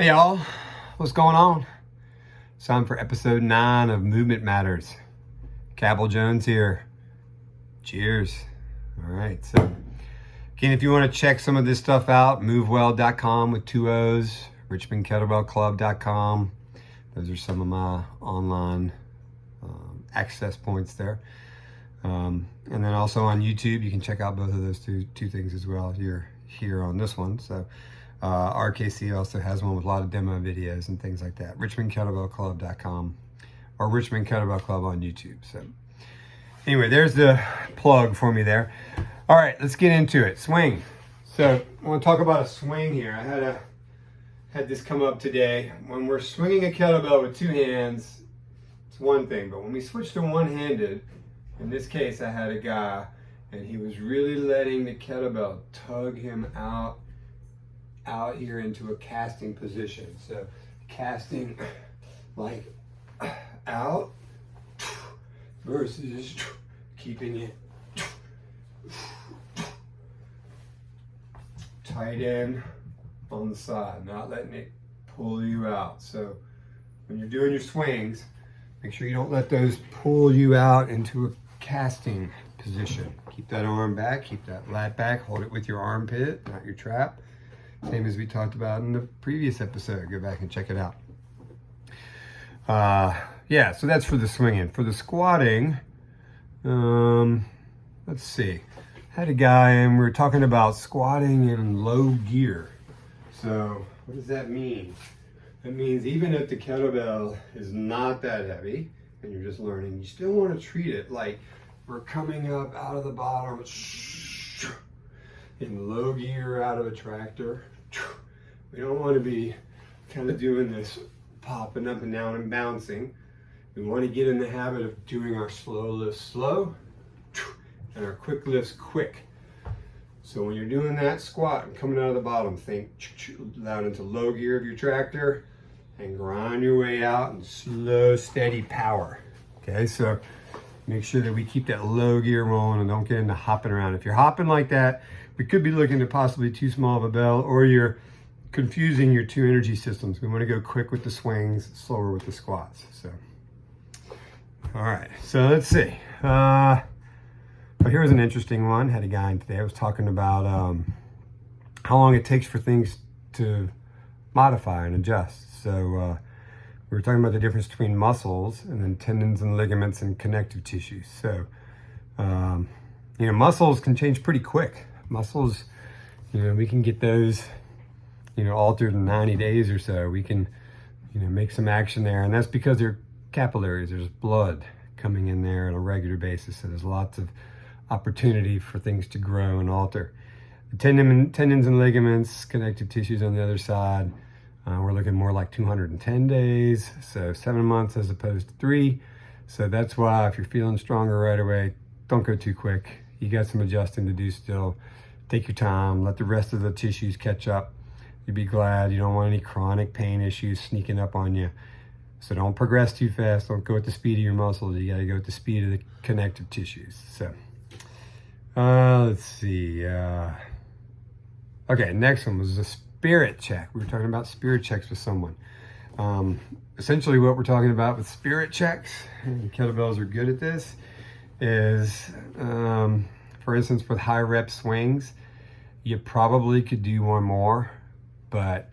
Hey y'all, what's going on? It's time for episode 9 of Movement Matters. Cabell Jones here. Cheers. All right, so again, if you want to check some of this stuff out, movewell.com with 2 O's, richmondkettlebellclub.com. Those are some of my online access points there. And then also on YouTube, you can check out both of those two things as well. You're here on this one, so RKC also has one with a lot of demo videos and things like that. richmondkettlebellclub.com or Richmond Kettlebell Club on YouTube. So anyway, there's the plug for me there. All right, let's get into it. Swing. So I want to talk about a swing here. I had this come up today. When we're swinging a kettlebell with 2 hands, it's one thing, but when we switch to one-handed, in this case I had a guy and he was really letting the kettlebell tug him out here into a casting position. So casting like out versus keeping it tight in on the side, not letting it pull you out. So when you're doing your swings, make sure you don't let those pull you out into a casting position. Keep that arm back, keep that lat back, hold it with your armpit, not your trap. Same as we talked about in the previous episode. Go back and check it out. Yeah, so that's for the swinging. For the squatting, let's see. Had a guy and we were talking about squatting in low gear. So what does that mean? That means even if the kettlebell is not that heavy and you're just learning, you still want to treat it like we're coming up out of the bottom in low gear out of a tractor. We don't want to be kind of doing this popping up and down and bouncing. We want to get in the habit of doing our slow lifts slow and our quick lifts quick. So when you're doing that squat and coming out of the bottom, think out into low gear of your tractor and grind your way out in slow, steady power. Okay, so make sure that we keep that low gear rolling and don't get into hopping around. If you're hopping like that, we could be looking at possibly too small of a bell, or you're confusing your 2 energy systems. We want to go quick with the swings, slower with the squats. So, all right, so let's see. But here's an interesting one. Had a guy today. I was talking about how long it takes for things to modify and adjust. So we were talking about the difference between muscles and then tendons and ligaments and connective tissues. So, muscles can change pretty quick. Muscles, we can get those, altered in 90 days or so. We can, make some action there. And that's because they're capillaries. There's blood coming in there on a regular basis. So there's lots of opportunity for things to grow and alter. The tendons and ligaments, connective tissues on the other side, we're looking more like 210 days. So 7 months as opposed to 3. So that's why if you're feeling stronger right away, don't go too quick. You got some adjusting to do still. Take your time, let the rest of the tissues catch up. You'll be glad. You don't want any chronic pain issues sneaking up on you. So don't progress too fast. Don't go at the speed of your muscles. You gotta go at the speed of the connective tissues. So, let's see. Okay, next one was a spirit check. We were talking about spirit checks with someone. Essentially what we're talking about with spirit checks, and kettlebells are good at this, is, for instance, with high rep swings, you probably could do one more, but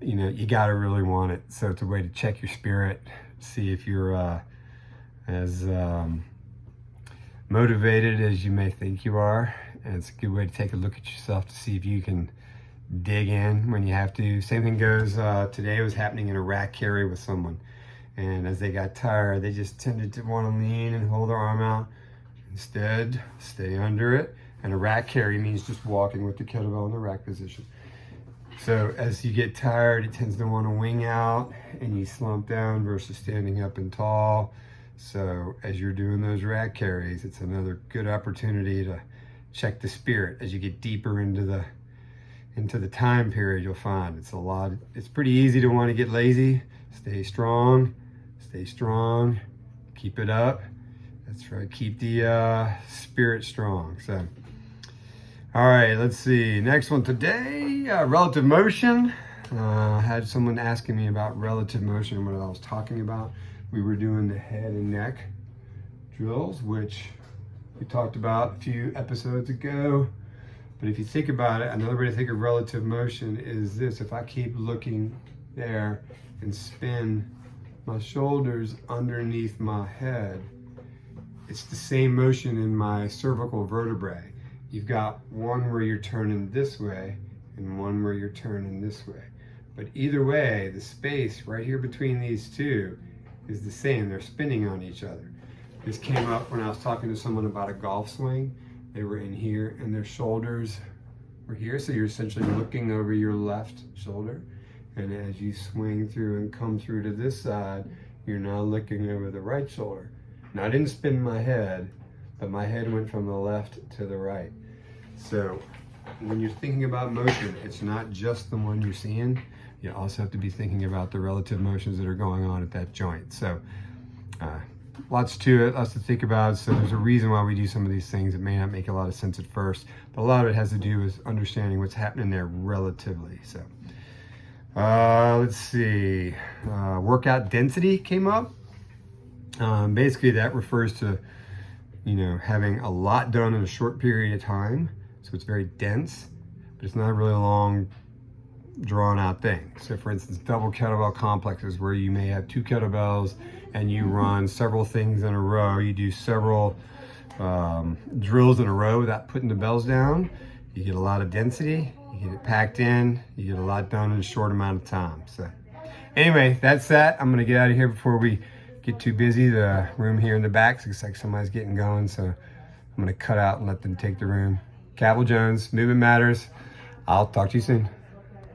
you gotta really want it. So it's a way to check your spirit, see if you're as motivated as you may think you are. And it's a good way to take a look at yourself to see if you can dig in when you have to. Same thing goes, today was happening in a rack carry with someone. And as they got tired, they just tended to want to lean and hold their arm out. Instead, stay under it. And a rack carry means just walking with the kettlebell in the rack position. So as you get tired, it tends to want to wing out and you slump down versus standing up and tall. So as you're doing those rack carries, it's another good opportunity to check the spirit. As you get deeper into the time period, you'll find it's pretty easy to want to get lazy. Stay strong, keep it up. That's right, keep the spirit strong. So All right, let's see. Next one today, relative motion. I had someone asking me about relative motion, what I was talking about. We were doing the head and neck drills, which we talked about a few episodes ago. But if you think about it, another way to think of relative motion is this. If I keep looking there and spin my shoulders underneath my head, it's the same motion in my cervical vertebrae. You've got one where you're turning this way and one where you're turning this way. But either way, the space right here between these two is the same. They're spinning on each other. This came up when I was talking to someone about a golf swing. They were in here and their shoulders were here. So you're essentially looking over your left shoulder. And as you swing through and come through to this side, you're now looking over the right shoulder. Now I didn't spin my head, but my head went from the left to the right. So when you're thinking about motion, it's not just the one you're seeing. You also have to be thinking about the relative motions that are going on at that joint. So lots to it, lots to think about. So there's a reason why we do some of these things. It may not make a lot of sense at first, but a lot of it has to do with understanding what's happening there relatively. So let's see, workout density came up. Basically that refers to, having a lot done in a short period of time. So it's very dense, but it's not a really long, drawn out thing. So for instance, double kettlebell complexes where you may have 2 kettlebells and you run several things in a row. You do several drills in a row without putting the bells down. You get a lot of density, you get it packed in, you get a lot done in a short amount of time. So anyway, that's that. I'm gonna get out of here before we get too busy. The room here in the back looks like somebody's getting going, so I'm gonna cut out and let them take the room. Cabell Jones, Moovement Matters. I'll talk to you soon.